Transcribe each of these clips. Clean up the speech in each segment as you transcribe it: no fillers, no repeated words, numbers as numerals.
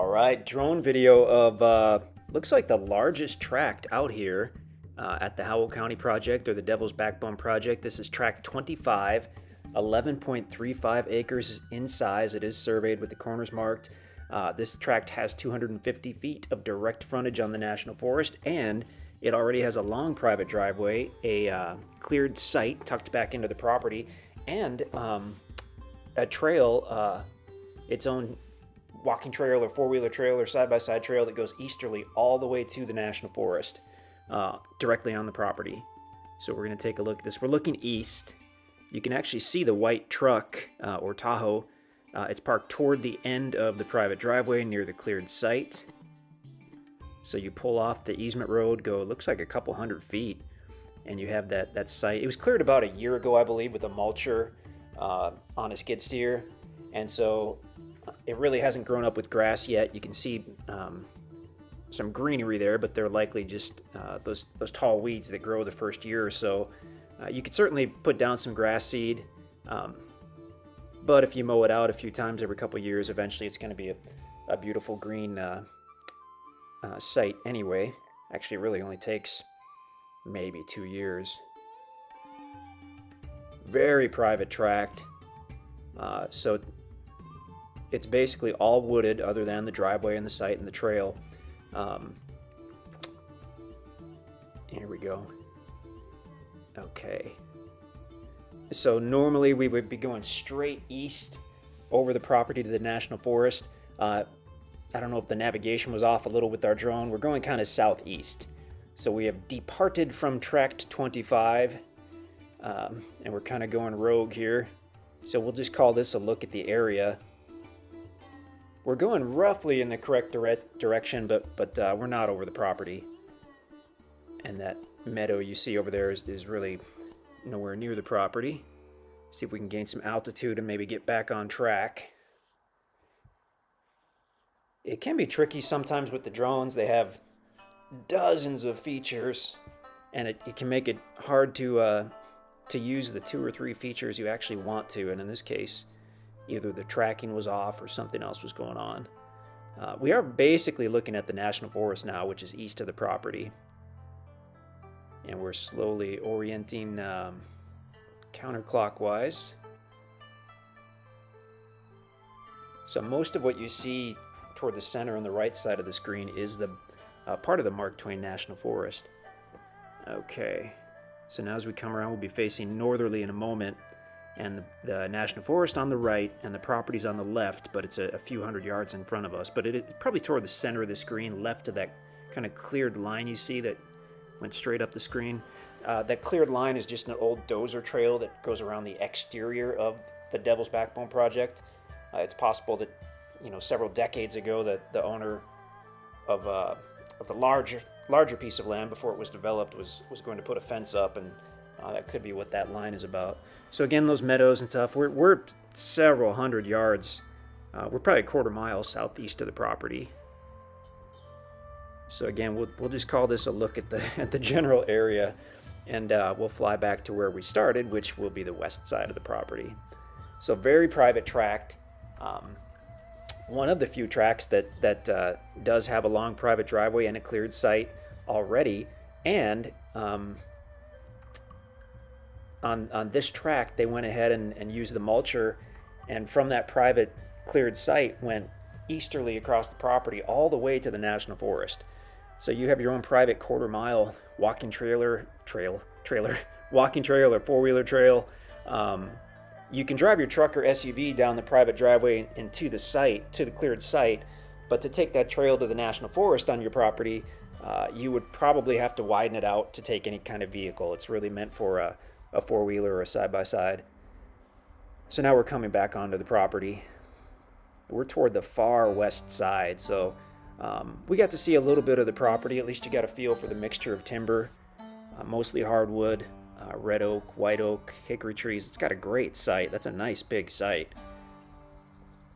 Right, drone video of looks like the largest tract out here at the Howell County project, or the Devil's Backbone project. This is tract 25, 11.35 acres in size. It is surveyed with the corners marked. This tract has 250 feet of direct frontage on the National Forest, and it already has a long private driveway, a cleared site tucked back into the property, and a trail, its own walking trail or four-wheeler trail or side-by-side trail that goes easterly all the way to the National Forest, directly on the property. So we're going to take a look at this. We're looking east. You can actually see the white truck or Tahoe. It's parked toward the end of the private driveway near the cleared site. So you pull off the easement road, go, it looks like a couple hundred feet, and you have that site. It was cleared about a year ago, I believe, with a mulcher on a skid steer, and so it really hasn't grown up with grass yet. You can see some greenery there, but they're likely just those tall weeds that grow the first year or so. You could certainly put down some grass seed, but if you mow it out a few times every couple years, eventually it's going to be a beautiful green site anyway. Actually, it really only takes maybe 2 years. Very private tract. So it's basically all wooded other than the driveway and the site and the trail. Here we go. Okay. So normally we would be going straight east over the property to the National Forest. I don't know if the navigation was off a little with our drone. We're going kind of southeast. So we have departed from tract 25, and we're kind of going rogue here. So we'll just call this a look at the area. We're going roughly in the correct direction, but we're not over the property. And that meadow you see over there is really nowhere near the property. See if we can gain some altitude and maybe get back on track. It can be tricky sometimes with the drones. They have dozens of features, and it can make it hard to use the 2 or 3 features you actually want to. And in this case, either the tracking was off or something else was going on. We are basically looking at the National Forest now, which is east of the property. And we're slowly orienting counterclockwise. So most of what you see toward the center on the right side of the screen is the part of the Mark Twain National Forest. Okay, so now as we come around, we'll be facing northerly in a moment, and the National Forest on the right and the property's on the left, but it's a few hundred yards in front of us. But it's probably toward the center of the screen, left of that kind of cleared line you see that went straight up the screen. That cleared line is just an old dozer trail that goes around the exterior of the Devil's Backbone project. It's possible that, several decades ago, that the owner of the larger piece of land before it was developed was going to put a fence up, and that could be what that line is about. So again, those meadows and stuff, we're several hundred yards. We're probably a quarter mile southeast of the property. So again, we'll just call this a look at the general area, and we'll fly back to where we started, which will be the west side of the property. So very private tract. One of the few tracts that does have a long private driveway and a cleared site already. And on this tract, they went ahead and used the mulcher, and from that private cleared site went easterly across the property all the way to the National Forest. So you have your own private quarter-mile walking walking trail or four-wheeler trail. You can drive your truck or SUV down the private driveway and to the site, to the cleared site, but to take that trail to the National Forest on your property, you would probably have to widen it out to take any kind of vehicle. It's really meant for a four-wheeler or a side-by-side. So now we're coming back onto the property. We're toward the far west side, so we got to see a little bit of the property. At least you got a feel for the mixture of timber, mostly hardwood, red oak, white oak, hickory trees. It's got a great site. That's a nice big site.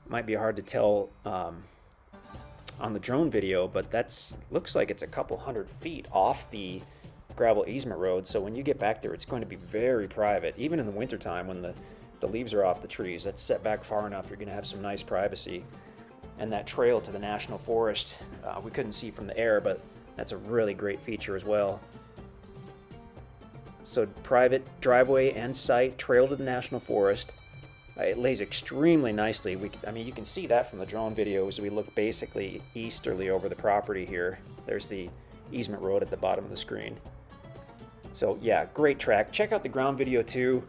Might be hard to tell on the drone video, but looks like it's a couple hundred feet off the gravel easement road. So when you get back there, it's going to be very private. Even in the wintertime when the leaves are off the trees, that's set back far enough, you're going to have some nice privacy. and that trail to the National Forest. We couldn't see from the air, but that's a really great feature as well. So private driveway and site, trail to the National Forest. It lays extremely nicely. I mean, you can see that from the drone videos. We look basically easterly over the property here. There's the easement road at the bottom of the screen. So yeah, great track. Check out the ground video too.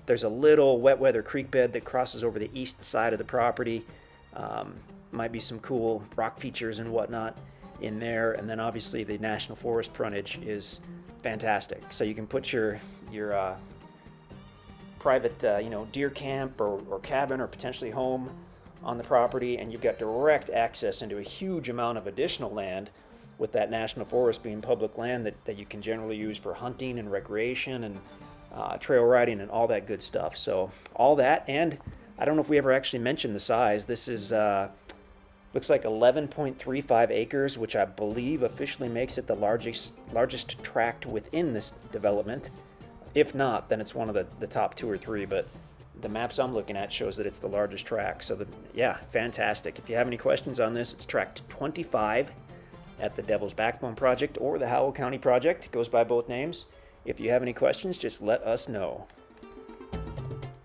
There's a little wet weather creek bed that crosses over the east side of the property. Might be some cool rock features and whatnot in there. And then obviously the National Forest frontage is fantastic. So you can put your private deer camp or cabin or potentially home on the property, and you've got direct access into a huge amount of additional land, with that National Forest being public land that you can generally use for hunting and recreation and trail riding and all that good stuff. So all that, and I don't know if we ever actually mentioned the size. This is looks like 11.35 acres, which I believe officially makes it the largest tract within this development. If not, then it's one of the top 2 or 3, but the maps I'm looking at shows that it's the largest tract. So yeah, fantastic. If you have any questions on this, it's Tract 25 at the Devil's Backbone Project or the Howell County Project. It goes by both names. If you have any questions, just let us know.